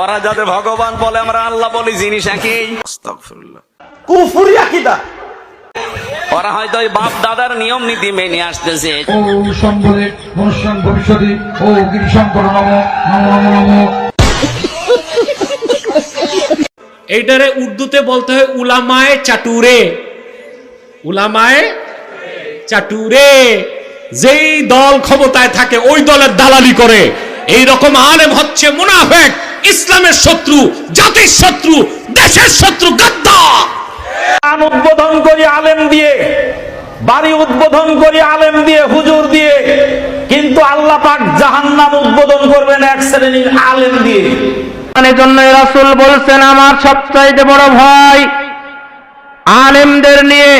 ওরা যাতে ভগবান বলে আমরা আল্লাহ বলি, জিনিস একই। আস্তাগফিরুল্লাহ। কুফরি আকীদা। ওরা হয়তো ওই বাপ দাদার নিয়ম নীতি মেনে আসতেছে। ও সম্বলে মনুষ্যং ভবিষ্যতি ও গিরিশঙ্কর নম নম নম। এইটারে উর্দুতে বলতে হয় উলামায়ে চাটুরে। উলামায়ে চাটুরে। যেই দল ক্ষমতায় থাকে ওই দলের দালালি করে। এই রকম আলেম হচ্ছে মুনাফিক, ইসলামের শত্রু, জাতির শত্রু, দেশের শত্রু, গাদ্দার। কান উদ্বোধন করি আলেম দিয়ে, বাড়ি উদ্বোধন করি আলেম দিয়ে, হুজুর দিয়ে, কিন্তু আল্লাহ পাক জাহান্নাম উদ্বোধন করবেন এক শ্রেণীর আলেম দিয়ে। জন্য রাসূল বলছেন আমার সবচাইতে বড় ভয় আলেমদের নিয়ে।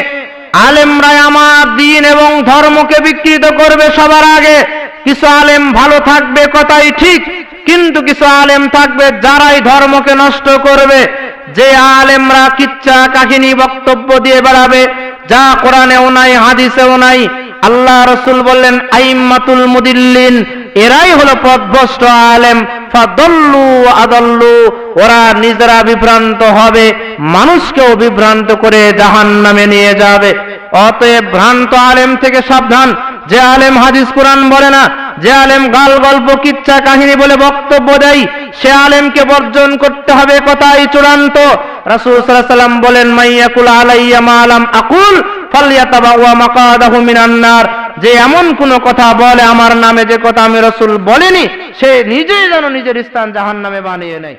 আলেমরাই আমার দ্বীন এবং ধর্মকে বিকৃত করবে। সবার আগে কিছু আলেম ভালো থাকবে, কথাই ঠিক, কিন্তু কিছু আলেম থাকবে যারাই ধর্মকে নষ্ট করবে। যে আলেমরা কিচ্ছা কাহিনী বক্তব্য দিয়ে বেড়াবে, যা কোরআনেও নাই হাদিসেও নাই। আল্লাহ রাসূল বললেন আইম্মাতুল মুদিল্লিন, এরাই হলো পথভ্রষ্ট আলেম। ফাদল্লু আদাল্লু, ওরা নিজেরা বিভ্রান্ত হবে, মানুষকেও বিভ্রান্ত করে জাহান্নামে নিয়ে যাবে। অতএব ভ্রান্ত আলেম থেকে সাবধান। যে আলেম হাদিস কোরআন বলে না, যে আলেম গাল গল্প কিচ্ছা কাহিনী বলে বক্তব্য দেয়, সে আলেমকে বর্জন করতে হবে, কথাই চূড়ান্ত। রাসূল সাল্লাল্লাহু আলাইহি ওয়াসাল্লাম বলেন মাইয়াকুল আলাইয়া মা লাম আকুল ফালইয়াতাবাওয়া মাকাদাহু মিনান নার। যে এমন কোন কথা বলে আমার নামে, যে কথা আমি রাসূল বলিনি, সে নিজেই যেন নিজের স্থান জাহান্নামে বানিয়ে নেয়।